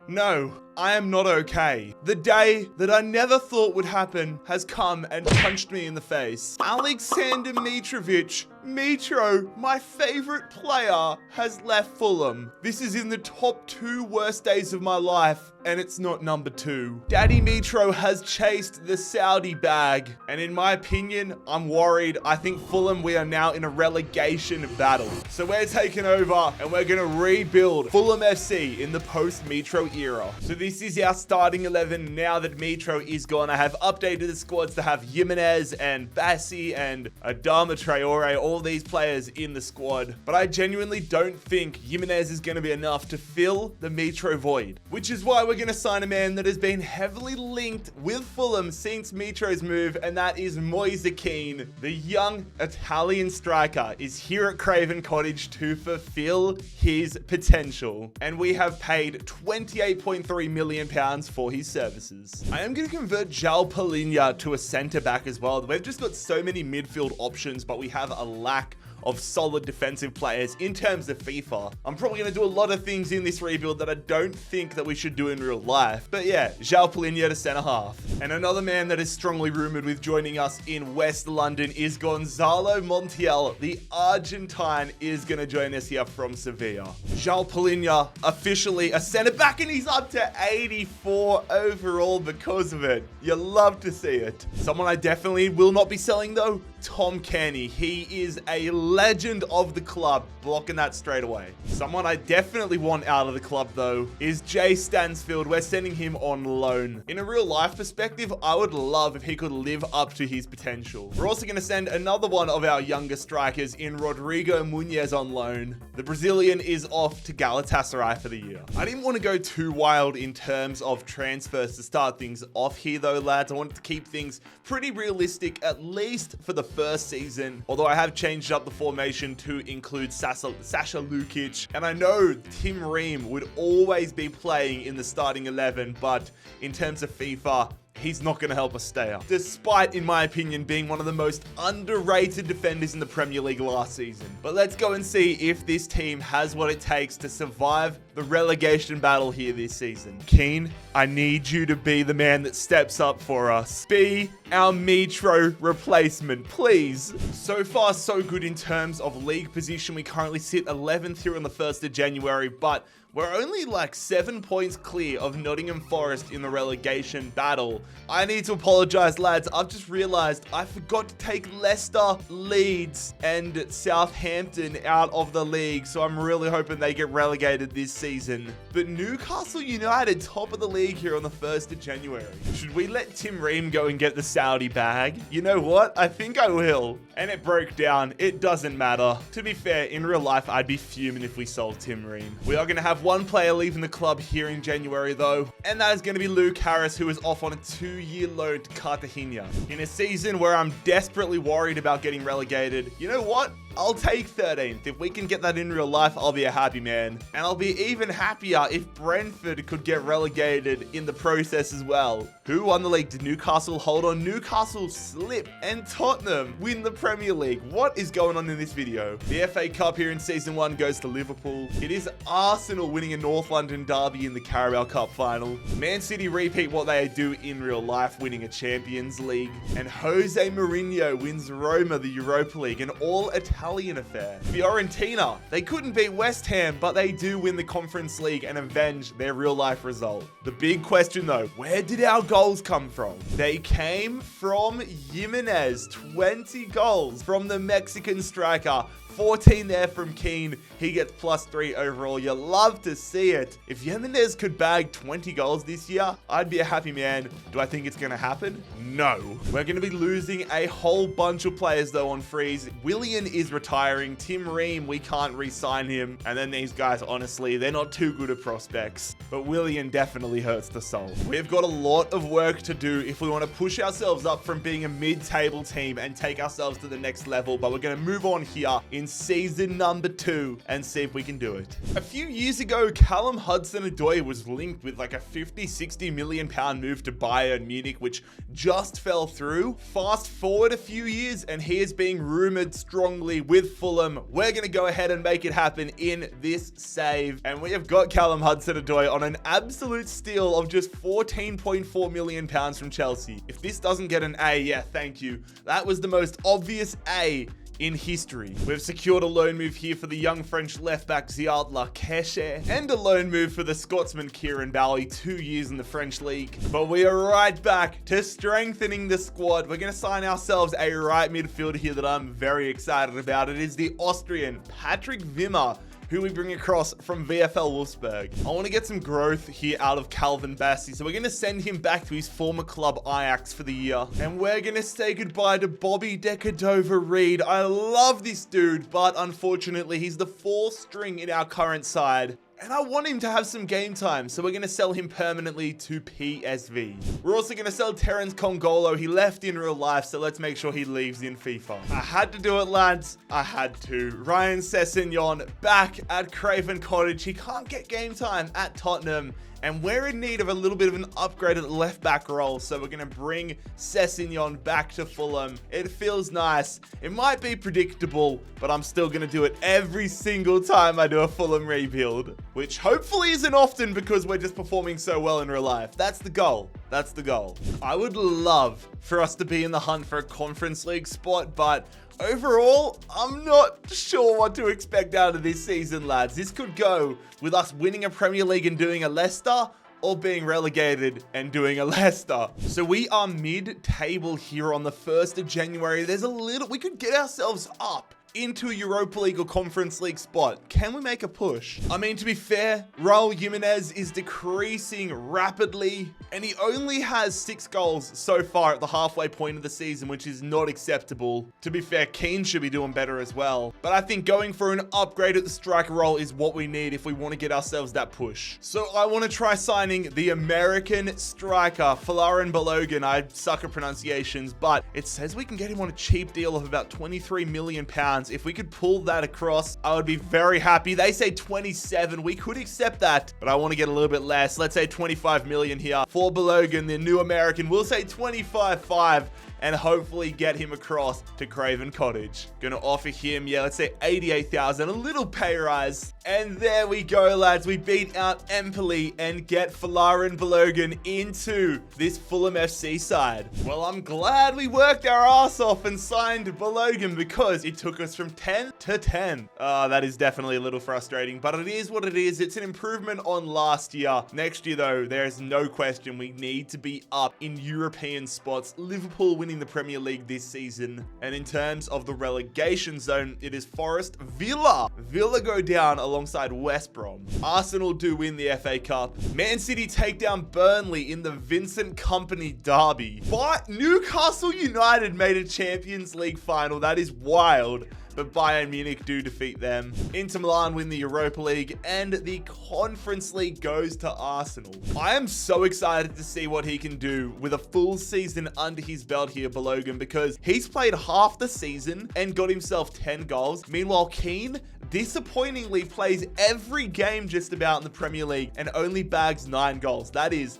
No, I am not okay. The day that I never thought would happen has come and punched me in the face. Alexander Mitrovic, Mitro, my favorite player, has left Fulham. This is in the top 2 worst days of my life, and it's not number 2. Daddy Mitro has chased the Saudi bag, and in my opinion, I'm worried. I think Fulham, we are now in a relegation battle. So we're taking over, and we're gonna rebuild Fulham FC in the post-Mitro era. So this is our starting 11 now that Mitro is gone. I have updated the squads to have Jimenez and Bassi and Adama Traore, all these players in the squad. But I genuinely don't think Jimenez is going to be enough to fill the Mitro void, which is why we're going to sign a man that has been heavily linked with Fulham since Mitro's move, and that is Moise Kean. The young Italian striker is here at Craven Cottage to fulfill his potential, and we have paid £28.3 million for his services. I am going to convert João Palhinha to a centre back as well. We've just got so many midfield options, but we have a lack of solid defensive players in terms of FIFA. I'm probably going to do a lot of things in this rebuild that I don't think that we should do in real life. But yeah, João Palhinha to centre half. And another man that is strongly rumoured with joining us in West London is Gonzalo Montiel. The Argentine is going to join us here from Sevilla. João Palhinha, officially a centre back, and he's up to 84 overall because of it. You love to see it. Someone I definitely will not be selling though, Tom Cairney. He is a legend of the club, blocking that straight away. Someone I definitely want out of the club though is Jay Stansfield. We're sending him on loan. In a real life perspective, I would love if he could live up to his potential. We're also going to send another one of our younger strikers in Rodrigo Muniz on loan. The Brazilian is off to Galatasaray for the year. I didn't want to go too wild in terms of transfers to start things off here though, lads. I wanted to keep things pretty realistic, at least for the first season, although I have changed up the formation to include Sasha Lukic, and I know Tim Ream would always be playing in the starting 11, but in terms of FIFA, he's not going to help us stay up, despite, in my opinion, being one of the most underrated defenders in the Premier League last season. But let's go and see if this team has what it takes to survive the relegation battle here this season. Keane, I need you to be the man that steps up for us. Be our Mitro replacement, please. So far, so good in terms of league position. We currently sit 11th here on the 1st of January, but we're only like 7 points clear of Nottingham Forest in the relegation battle. I need to apologize, lads. I've just realized I forgot to take Leicester, Leeds, and Southampton out of the league, so I'm really hoping they get relegated this season. But Newcastle United, top of the league here on the 1st of January. Should we let Tim Ream go and get the Saudi bag? You know what? I think I will. And it broke down. It doesn't matter. To be fair, in real life, I'd be fuming if we sold Tim Ream. We are going to have one player leaving the club here in January though, and that is going to be Luke Harris, who is off on a 2-year loan to Cartagena. In a season where I'm desperately worried about getting relegated, you know what? I'll take 13th. If we can get that in real life, I'll be a happy man. And I'll be even happier if Brentford could get relegated in the process as well. Who won the league? Did Newcastle hold on? Newcastle slip, and Tottenham win the Premier League. What is going on in this video? The FA Cup here in Season 1 goes to Liverpool. It is Arsenal winning a North London derby in the Carabao Cup final. Man City repeat what they do in real life, winning a Champions League. And Jose Mourinho wins Roma the Europa League, an all-Italian affair. Fiorentina, they couldn't beat West Ham, but they do win the Conference League and avenge their real-life result. The big question though, where did our goals come from? They came from Jimenez. 20 goals from the Mexican striker. 14 there from Keane. He gets +3 overall. You love to see it. If Jimenez could bag 20 goals this year, I'd be a happy man. Do I think it's going to happen? No. We're going to be losing a whole bunch of players though on freeze. Willian is retiring. Tim Ream, we can't re-sign him. And then these guys, honestly, they're not too good at prospects. But Willian definitely hurts the soul. We've got a lot of work to do if we want to push ourselves up from being a mid-table team and take ourselves to the next level. But we're going to move on here in season number 2 and see if we can do it. A few years ago, Callum Hudson-Odoi was linked with like a 50-60 million pound move to Bayern Munich, which just fell through. Fast forward a few years and he is being rumored strongly with Fulham. We're going to go ahead and make it happen in this save. And we have got Callum Hudson-Odoi on an absolute steal of just 14.4 million pounds from Chelsea. If this doesn't get an A, yeah, thank you. That was the most obvious A in history. We've secured a loan move here for the young French left-back Ziad Lakeche and a loan move for the Scotsman Kieran Bally, 2 years in the French league. But we are right back to strengthening the squad. We're going to sign ourselves a right midfielder here that I'm very excited about. It is the Austrian Patrick Wimmer, who we bring across from VfL Wolfsburg. I want to get some growth here out of Calvin Bassey, so we're going to send him back to his former club Ajax for the year. And we're going to say goodbye to Bobby Decordova-Reid. I love this dude, but unfortunately, he's the 4th string in our current side. And I want him to have some game time, so we're going to sell him permanently to PSV. We're also going to sell Terence Congolo. He left in real life, so let's make sure he leaves in FIFA. I had to do it, lads. I had to. Ryan Sessegnon back at Craven Cottage. He can't get game time at Tottenham. And we're in need of a little bit of an upgrade at the left back role. So we're going to bring Sessegnon back to Fulham. It feels nice. It might be predictable, but I'm still going to do it every single time I do a Fulham rebuild. Which hopefully isn't often because we're just performing so well in real life. That's the goal. That's the goal. I would love for us to be in the hunt for a Conference League spot, but overall, I'm not sure what to expect out of this season, lads. This could go with us winning a Premier League and doing a Leicester, or being relegated and doing a Leicester. So we are mid-table here on the 1st of January. There's a little, we could get ourselves up into a Europa League or Conference League spot. Can we make a push? I mean, to be fair, Raul Jimenez is decreasing rapidly, and he only has 6 goals so far at the halfway point of the season, which is not acceptable. To be fair, Keane should be doing better as well. But I think going for an upgrade at the striker role is what we need if we want to get ourselves that push. So I want to try signing the American striker, Folarin Balogun. I suck at pronunciations, but it says we can get him on a cheap deal of about 23 million pounds. If we could pull that across, I would be very happy. They say 27. We could accept that, but I want to get a little bit less. Let's say 25 million here for Balogun, the new American. We'll say 25.5 and hopefully get him across to Craven Cottage. Gonna offer him, yeah, let's say 88,000, a little pay rise. And there we go, lads. We beat out Empoli and get Folarin Balogun into this Fulham FC side. Well, I'm glad we worked our ass off and signed Balogun because it took us from 10 to 10. That is definitely a little frustrating, but it is what it is. It's an improvement on last year. Next year, though, there's no question we need to be up in European spots. Liverpool winning the Premier League this season. And in terms of the relegation zone, it is Forest Villa. Villa go down alongside West Brom. Arsenal do win the FA Cup. Man City take down Burnley in the Vincent Kompany derby. But Newcastle United made a Champions League final. That is wild. But Bayern Munich do defeat them. Inter Milan win the Europa League, and the Conference League goes to Arsenal. I am so excited to see what he can do with a full season under his belt here, Balogun, because he's played half the season and got himself 10 goals. Meanwhile, Keane disappointingly plays every game just about in the Premier League and only bags 9 goals. That is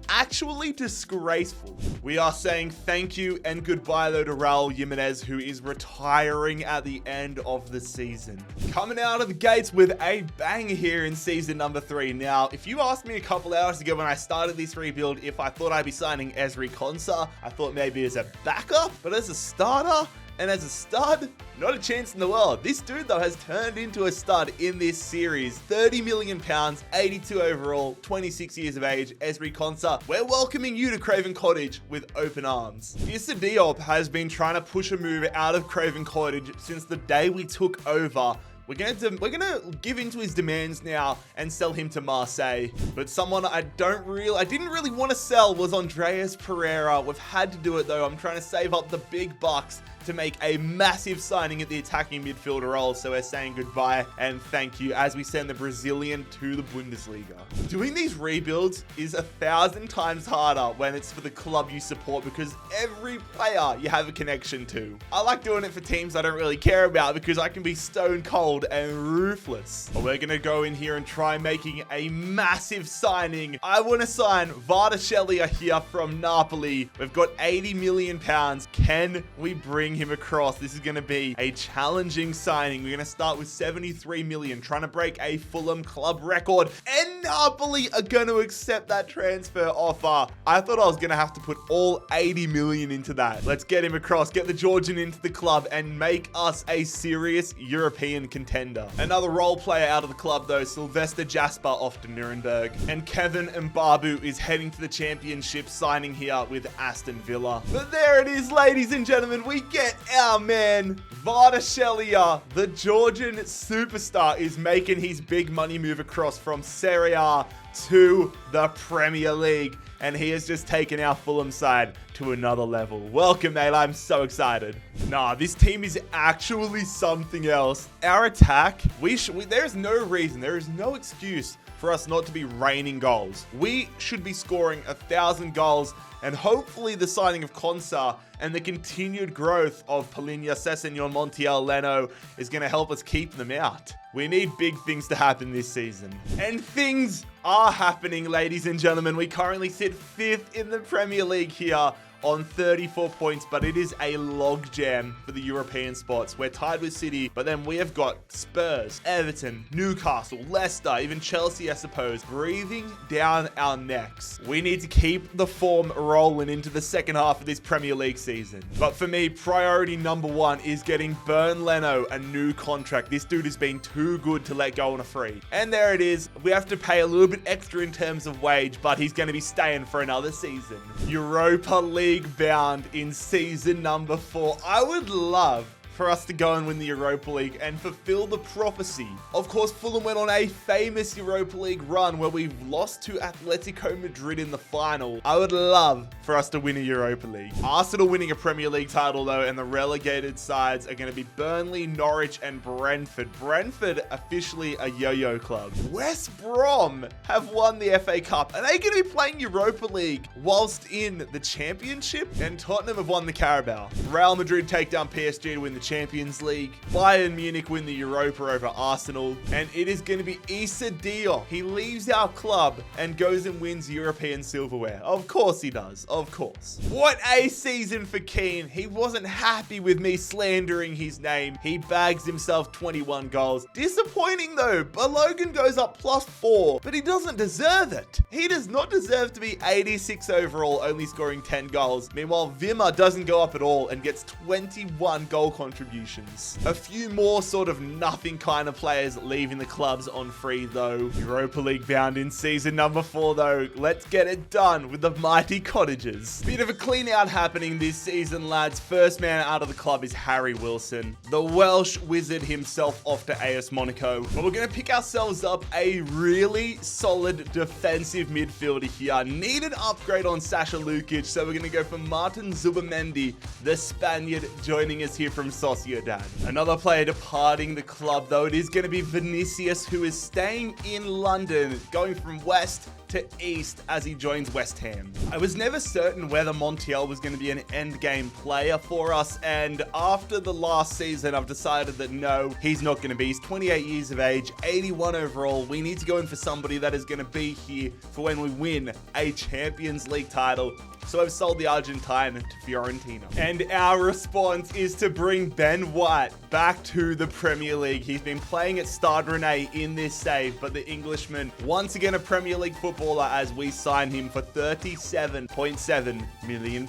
actually disgraceful. We are saying thank you and goodbye though to Raul Jimenez, who is retiring at the end of the season. Coming out of the gates with a bang here in season number 3. Now, if you asked me a couple hours ago when I started this rebuild if I thought I'd be signing Ezri Konsa, I thought maybe as a backup, but as a starter, and as a stud, not a chance in the world. This dude, though, has turned into a stud in this series. 30 million pounds, 82 overall, 26 years of age, Ezri Konsa. We're welcoming you to Craven Cottage with open arms. Issa Diop has been trying to push a move out of Craven Cottage since the day we took over. We're gonna give into his demands now and sell him to Marseille. But someone I didn't really want to sell was Andreas Pereira. We've had to do it though. I'm trying to save up the big bucks to make a massive signing at the attacking midfielder role. So we're saying goodbye and thank you as we send the Brazilian to the Bundesliga. Doing these rebuilds is 1,000 times harder when it's for the club you support because every player you have a connection to. I like doing it for teams I don't really care about because I can be stone cold and ruthless. But we're going to go in here and try making a massive signing. I want to sign Vardachelia here from Napoli. We've got 80 million pounds. Can we bring him across? This is going to be a challenging signing. We're going to start with 73 million, trying to break a Fulham club record. And Napoli are going to accept that transfer offer. I thought I was going to have to put all 80 million into that. Let's get him across, get the Georgian into the club and make us a serious European contender. Another role player out of the club though, Sylvester Jasper off to Nuremberg. And Kevin Mbabu is heading to the championship, signing here with Aston Villa. But there it is, ladies and gentlemen. We get our man, Vardachelia, the Georgian superstar, is making his big money move across from Serie A to the Premier League. And he has just taken our Fulham side to another level. Welcome, mate. I'm so excited. Nah, this team is actually something else. Our attack, there's no reason, there is no excuse for us not to be raining goals. We should be scoring 1,000 goals, and hopefully the signing of Konsa and the continued growth of Palinha, Sessegnon, Montiel, Leno is going to help us keep them out. We need big things to happen this season. And things are happening, ladies and gentlemen. We currently sit 5th in the Premier League here on 34 points, but it is a logjam for the European spots. We're tied with City, but then we have got Spurs, Everton, Newcastle, Leicester, even Chelsea, I suppose, breathing down our necks. We need to keep the form rolling into the second half of this Premier League season. But for me, priority number one is getting Bernd Leno a new contract. This dude has been too good to let go on a free. And there it is. We have to pay a little bit extra in terms of wage, but he's going to be staying for another season. Europa League bound in season number 4. I would love for us to go and win the Europa League and fulfill the prophecy. Of course, Fulham went on a famous Europa League run where we lost to Atletico Madrid in the final. I would love for us to win a Europa League. Arsenal winning a Premier League title though, and the relegated sides are going to be Burnley, Norwich, and Brentford. Brentford officially a yo-yo club. West Brom have won the FA Cup. Are they going to be playing Europa League whilst in the Championship? And Tottenham have won the Carabao. Real Madrid take down PSG to win the Champions League. Bayern Munich win the Europa over Arsenal. And it is going to be Issa Diop. He leaves our club and goes and wins European silverware. Of course he does. Of course. What a season for Keane. He wasn't happy with me slandering his name. He bags himself 21 goals. Disappointing though. Balogun goes up +4, but he doesn't deserve it. He does not deserve to be 86 overall, only scoring 10 goals. Meanwhile, Wimmer doesn't go up at all and gets 21 goal contributions. A few more sort of nothing kind of players leaving the clubs on free though. Europa League bound in season number 4 though. Let's get it done with the mighty Cottagers. Bit of a clean out happening this season, lads. First man out of the club is Harry Wilson, the Welsh wizard himself, off to AS Monaco. But we're going to pick ourselves up a really solid defensive midfielder here. Need an upgrade on Sasha Lukic, so we're going to go for Martin Zubamendi, the Spaniard, joining us here from Sociedad. Another player departing the club though, it is going to be Vinicius, who is staying in London, going from west to east as he joins West Ham. I was never certain whether Montiel was going to be an endgame player for us, and after the last season, I've decided that no, he's not going to be. He's 28 years of age, 81 overall. We need to go in for somebody that is going to be here for when we win a Champions League title. So I've sold the Argentine to Fiorentina. And our response is to bring Ben White back to the Premier League. He's been playing at Stade Rennais in this save, but the Englishman, once again a Premier League footballer, as we sign him for £37.7 million.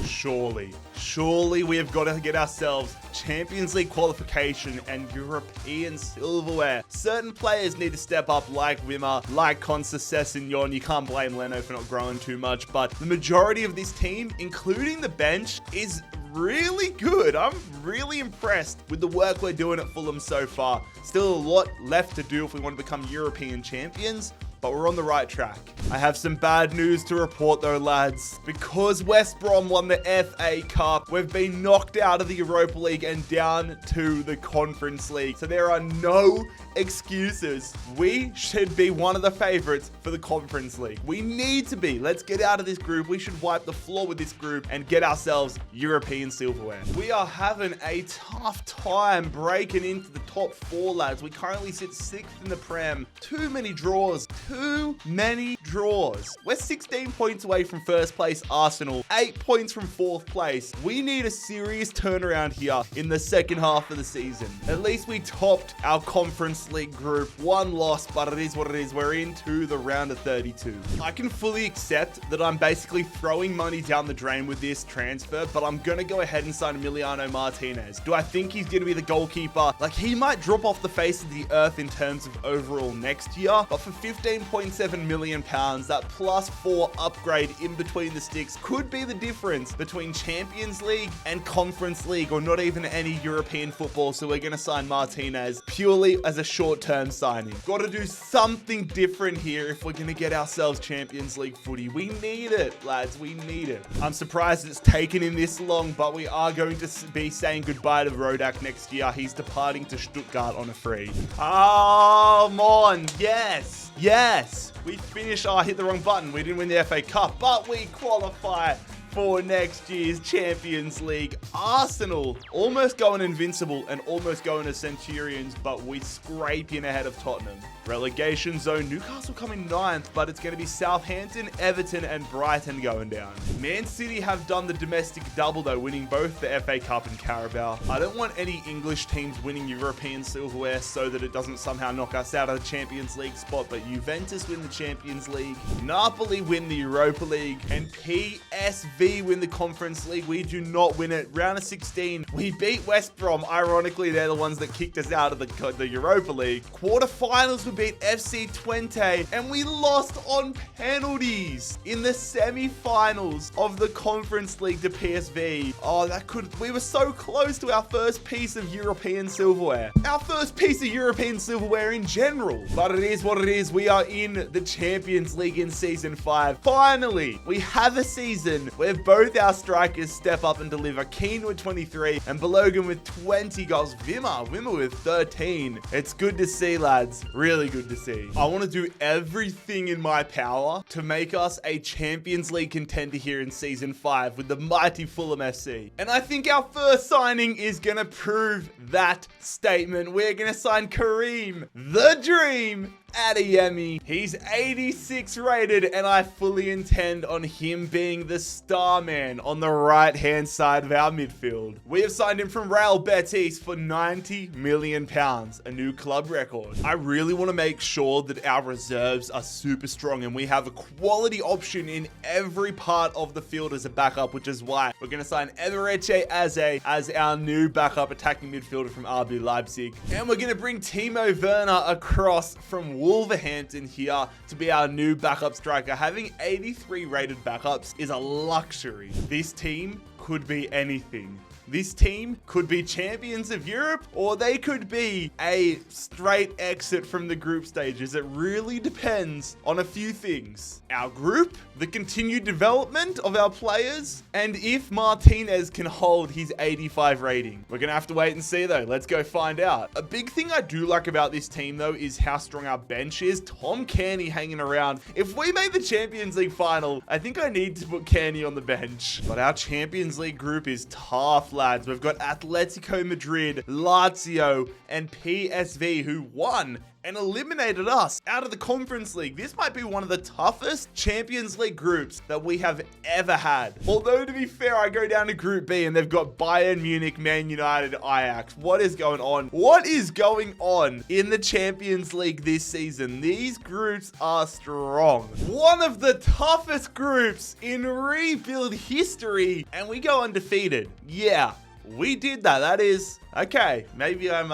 Surely we have got to get ourselves Champions League qualification and European silverware. Certain players need to step up, like Wimmer, like Konsa Sessegnon. You can't blame Leno for not growing too much, but the majority of this team, including the bench, is really good. I'm really impressed with the work we're doing at Fulham so far. Still a lot left to do if we want to become European champions, but we're on the right track. I have some bad news to report though, lads. Because West Brom won the FA Cup, we've been knocked out of the Europa League and down to the Conference League. So there are no excuses. We should be one of the favorites for the Conference League. We need to be. Let's get out of this group. We should wipe the floor with this group and get ourselves European silverware. We are having a tough time breaking into the top 4, lads. We currently sit 6th in the Prem. Too many draws. Too many draws. We're 16 points away from first place Arsenal. 8 points from 4th place. We need a serious turnaround here in the second half of the season. At least we topped our Conference League group. 1 loss, but it is what it is. We're into the round of 32. I can fully accept that I'm basically throwing money down the drain with this transfer, but I'm going to go ahead and sign Emiliano Martinez. Do I think he's going to be the goalkeeper? Like, he might drop off the face of the earth in terms of overall next year, but for £15.7 million, that +4 upgrade in between the sticks could be the difference between Champions League and Conference League, or not even any European football. So we're going to sign Martinez purely as a short-term signing. Got to do something different here if we're going to get ourselves Champions League footy. We need it, lads. We need it. I'm surprised it's taken him this long, but we are going to be saying goodbye to Rodak next year. He's departing to Stuttgart on a free. Come on. Yes. Yes. We finished. Oh, I hit the wrong button. We didn't win the FA Cup, but we qualify for next year's Champions League. Arsenal almost going invincible and almost going to Centurions, but we scraping ahead of Tottenham. Relegation zone, Newcastle coming 9th, but it's going to be Southampton, Everton, and Brighton going down. Man City have done the domestic double though, winning both the FA Cup and Carabao. I don't want any English teams winning European silverware so that it doesn't somehow knock us out of the Champions League spot, but Juventus win the Champions League, Napoli win the Europa League, and PSV win the Conference League. We do not win it. Round of 16, we beat West Brom. Ironically, they're the ones that kicked us out of the Europa League. Quarterfinals, we beat FC Twente, and we lost on penalties in the semi-finals of the Conference League to PSV. Oh, we were so close to our first piece of European silverware. Our first piece of European silverware in general. But it is what it is. We are in the Champions League in Season 5. Finally, we have a season where both our strikers step up and deliver. Keane with 23 and Balogun with 20 goals. Wimmer with 13. It's good to see, lads. Really good to see. I want to do everything in my power to make us a Champions League contender here in Season 5 with the mighty Fulham FC. And I think our first signing is going to prove that statement. We're going to sign Kareem, the Dream, Adeyemi. He's 86 rated, and I fully intend on him being the star man on the right-hand side of our midfield. We have signed him from Real Betis for £90 million, a new club record. I really want to make sure that our reserves are super strong, and we have a quality option in every part of the field as a backup, which is why we're going to sign Ebereche Eze as our new backup attacking midfielder from RB Leipzig. And we're going to bring Timo Werner across from Wolverhampton here to be our new backup striker. Having 83 rated backups is a luxury. This team could be anything. This team could be champions of Europe, or they could be a straight exit from the group stages. It really depends on a few things. Our group, the continued development of our players, and if Martinez can hold his 85 rating. We're going to have to wait and see though. Let's go find out. A big thing I do like about this team though is how strong our bench is. Tom Cairney hanging around. If we made the Champions League final, I think I need to put Cairney on the bench. But our Champions League group is tough, lads. We've got Atletico Madrid, Lazio, and PSV who won and eliminated us out of the Conference League. This might be one of the toughest Champions League groups that we have ever had. Although, to be fair, I go down to Group B and they've got Bayern Munich, Man United, Ajax. What is going on? What is going on in the Champions League this season? These groups are strong. One of the toughest groups in rebuild history, and we go undefeated. Yeah. We did that. That is okay. Maybe I'm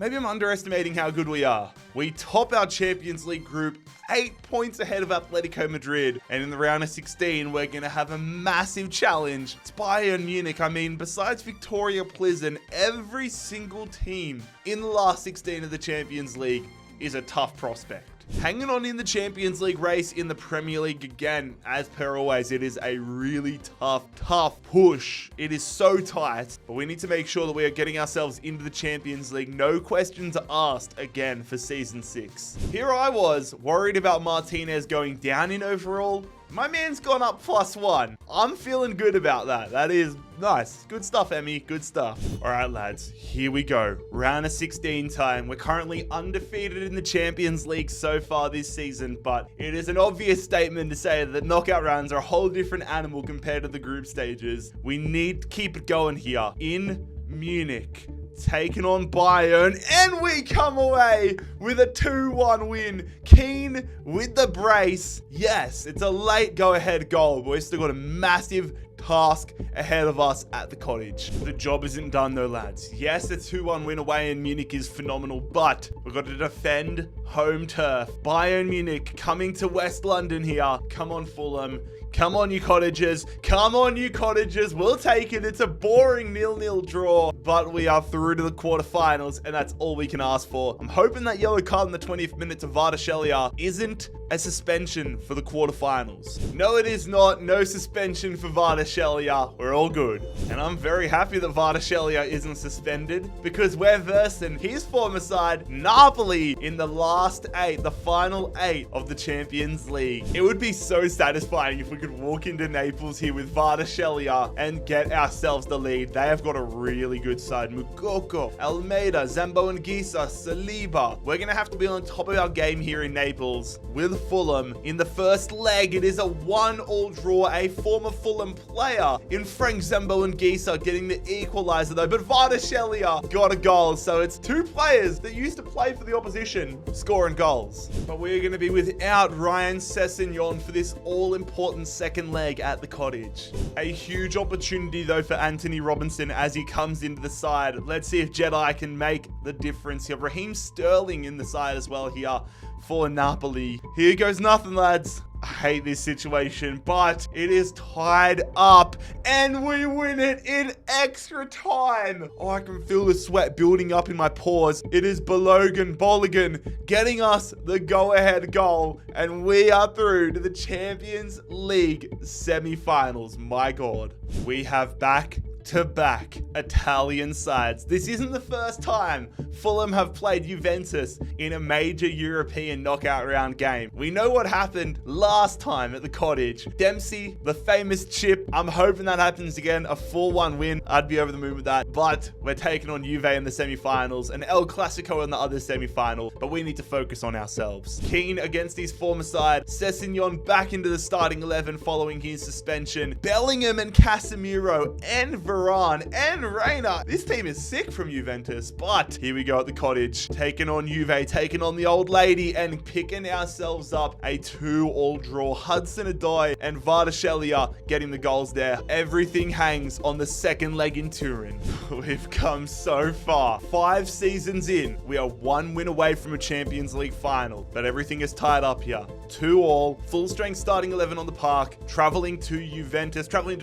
underestimating how good we are. We top our Champions League group 8 points ahead of Atletico Madrid. And in the round of 16, we're going to have a massive challenge. It's Bayern Munich. I mean, besides Victoria Plzen, every single team in the last 16 of the Champions League is a tough prospect. Hanging on in the Champions League race in the Premier League again. As per always, it is a really tough push. It is so tight, but we need to make sure that we are getting ourselves into the Champions League. No questions asked again for Season 6. Here I was, worried about Martinez going down in overall. My man's gone up +1. I'm feeling good about that. That is nice. Good stuff, Emmy. Good stuff. All right, lads. Here we go. Round of 16 time. We're currently undefeated in the Champions League so far this season, but it is an obvious statement to say that knockout rounds are a whole different animal compared to the group stages. We need to keep it going here. In Munich, taking on Bayern, and we come away with a 2-1 win. Keane with the brace. Yes, it's a late go-ahead goal, but we've still got a massive task ahead of us at the Cottage. The job isn't done though, lads. Yes, a 2-1 win away in Munich is phenomenal, but we've got to defend home turf. Bayern Munich coming to West London here. Come on, Fulham. Come on, you Cottagers. Come on, you Cottagers. We'll take it. It's a boring 0-0 draw, but we are through to the quarterfinals, and that's all we can ask for. I'm hoping that yellow card in the 20th minute to Vardachelia isn't a suspension for the quarterfinals. No, it is not. No suspension for Vardachelia. We're all good. And I'm very happy that Vardachelia isn't suspended, because we're versing his former side, Napoli, in the last 8, the final 8 of the Champions League. It would be so satisfying if we could walk into Naples here with Vardachelia and get ourselves the lead. They have got a really good side. Mukoko, Almeida, Zambo and Gisa, Saliba. We're going to have to be on top of our game here in Naples with Fulham. In the first leg, it is a 1-1 draw. A former Fulham player in Frank Zambo and Gisa getting the equalizer though, but Vardachelia got a goal. So it's two players that used to play for the opposition scoring goals. But we're going to be without Ryan Sessegnon for this all-important second leg at the Cottage. A huge opportunity though for Anthony Robinson as he comes into the side. Let's see if Jedi can make the difference here. Raheem Sterling in the side as well here for Napoli. Here goes nothing, lads. I hate this situation, but it is tied up and we win it in extra time. Oh, I can feel the sweat building up in my pores. It is Balogun getting us the go-ahead goal, and we are through to the Champions League semi-finals. My God, we have back-to-back Italian sides. This isn't the first time Fulham have played Juventus in a major European knockout round game. We know what happened last time at the Cottage. Dempsey, the famous chip. I'm hoping that happens again. A 4-1 win. I'd be over the moon with that. But we're taking on Juve in the semi-finals and El Clasico in the other semi-final. But we need to focus on ourselves. Keane against his former side. Sessegnon back into the starting 11 following his suspension. Bellingham and Casemiro and Varane and Reina. This team is sick from Juventus, but here we go at the Cottage. Taking on Juve, taking on the old lady, and picking ourselves up a 2-2 draw. Hudson-Odoi and Vardachelia getting the goals there. Everything hangs on the second leg in Turin. We've come so far. 5 seasons in, we are 1 win away from a Champions League final, but everything is tied up here. 2-2, full strength starting 11 on the park, traveling to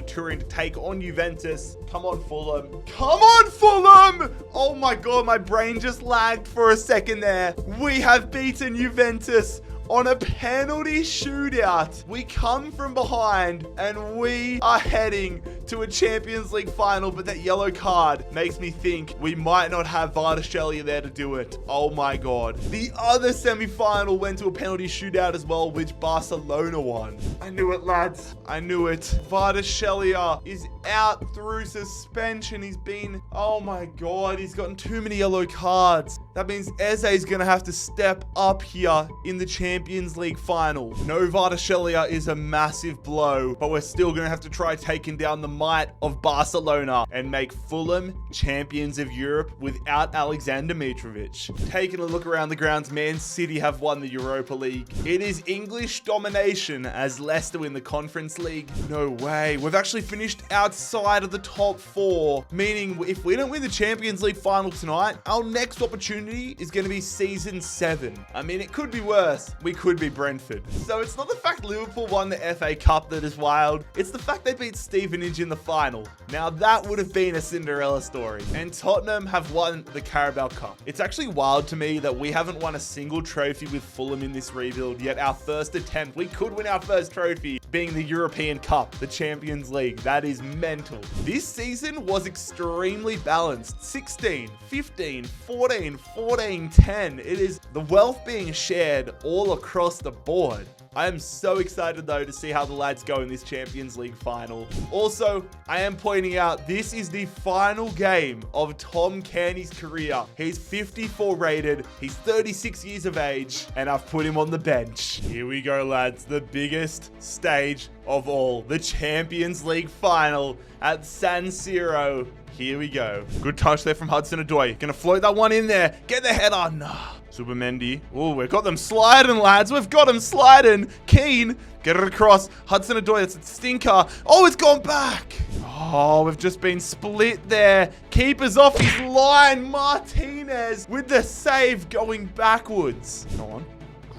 Turin to take on Juventus. Come on, Fulham. Come on, Fulham! Oh my God, my brain just lagged for a second there. We have beaten Juventus on a penalty shootout. We come from behind and we are heading to a Champions League final, but that yellow card makes me think we might not have Vardachelia there to do it. Oh my God. The other semi-final went to a penalty shootout as well, which Barcelona won. I knew it, lads. I knew it. Vardachelia is out through suspension. He's been, oh my God, he's gotten too many yellow cards. That means Eze is going to have to step up here in the Champions League final. No Vardachelia is a massive blow, but we're still going to have to try taking down the might of Barcelona and make Fulham champions of Europe without Alexander Mitrovic. Taking a look around the grounds, Man City have won the Europa League. It is English domination as Leicester win the Conference League. No way. We've actually finished outside of the top 4, meaning if we don't win the Champions League final tonight, our next opportunity is going to be season 7. I mean, it could be worse. We could be Brentford. So it's not the fact Liverpool won the FA Cup that is wild. It's the fact they beat Stevenage in in the final. Now that would have been a Cinderella story. And Tottenham have won the Carabao Cup. It's actually wild to me that we haven't won a single trophy with Fulham in this rebuild, yet our first attempt, we could win our first trophy, being the European Cup, the Champions League. That is mental. This season was extremely balanced. 16, 15, 14, 14, 10. It is the wealth being shared all across the board. I am so excited though to see how the lads go in this Champions League final. Also, I am pointing out this is the final game of Tom Cairney's career. He's 54 rated, he's 36 years of age, and I've put him on the bench. Here we go, lads. The biggest stage of all, the Champions League final at San Siro. Here we go. Good touch there from Hudson-Odoi. Gonna float that one in there. Get the header. No. Subamendi. Oh, we've got them sliding, lads. We've got them sliding. Keane. Get it across. Hudson-Odoi. It's a stinker. Oh, it's gone back. Oh, we've just been split there. Keeper's off his line. Martinez with the save going backwards. Go on.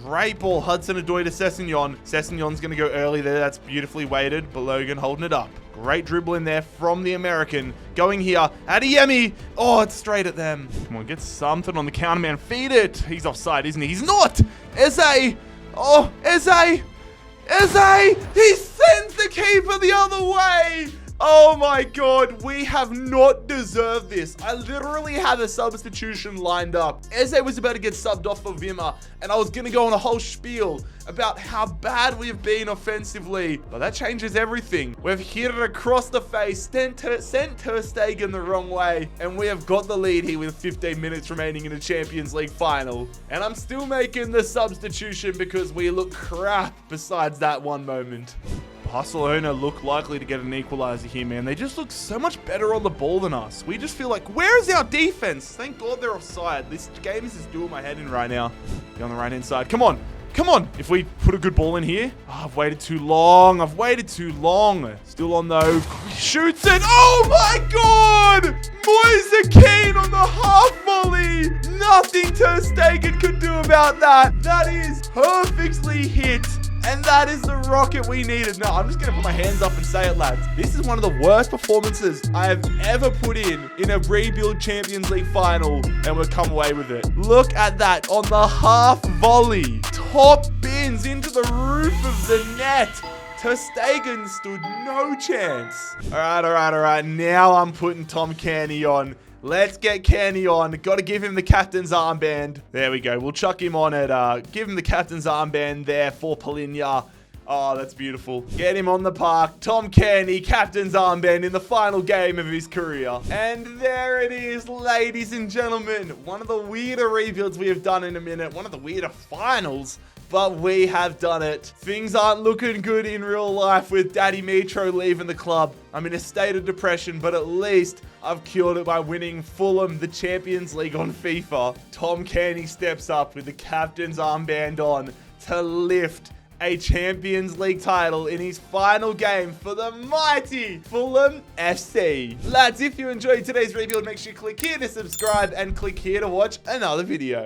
Great ball. Hudson-Odoi to Sessegnon. Sessegnon's going to go early there. That's beautifully weighted. Balogun holding it up. Great dribble in there from the American. Going here. Adeyemi. Oh, it's straight at them. Come on, get something on the counter, man. Feed it. He's offside, isn't he? He's not. Eze. Oh, Eze. Eze. He sends the keeper the other way. Oh my God, we have not deserved this. I literally had a substitution lined up. Eze was about to get subbed off for Wimmer, and I was going to go on a whole spiel about how bad we have been offensively. But that changes everything. We've hit it across the face, sent Ter Stegen the wrong way, and we have got the lead here with 15 minutes remaining in the Champions League final. And I'm still making the substitution because we look crap besides that one moment. Barcelona look likely to get an equalizer here, man. They just look so much better on the ball than us. We just feel like, where is our defense? Thank God they're offside. This game is just doing my head in right now. Be on the right-hand side. Come on. Come on. If we put a good ball in here. Oh, I've waited too long. I've waited too long. Still on though. Shoots it. Oh my God. Moise Keane on the half volley. Nothing Ter Stegen could do about that. That is perfectly hit. And that is the rocket we needed. No, I'm just going to put my hands up and say it, lads. This is one of the worst performances I have ever put in a rebuild Champions League final, and we've come away with it. Look at that on the half volley. Top bins into the roof of the net. Ter Stegen stood no chance. All right. Now I'm putting Tom Cairney on. Let's get Cairney on. Got to give him the captain's armband. There we go. We'll chuck him on it. Give him the captain's armband there for Polinia. Oh, that's beautiful. Get him on the park. Tom Cairney, captain's armband in the final game of his career. And there it is, ladies and gentlemen. One of the weirder rebuilds we have done in a minute. One of the weirder finals. But we have done it. Things aren't looking good in real life with Daddy Mitro leaving the club. I'm in a state of depression, but at least I've cured it by winning Fulham the Champions League on FIFA. Tom Cairney steps up with the captain's armband on to lift a Champions League title in his final game for the mighty Fulham FC. Lads, if you enjoyed today's rebuild, make sure you click here to subscribe and click here to watch another video.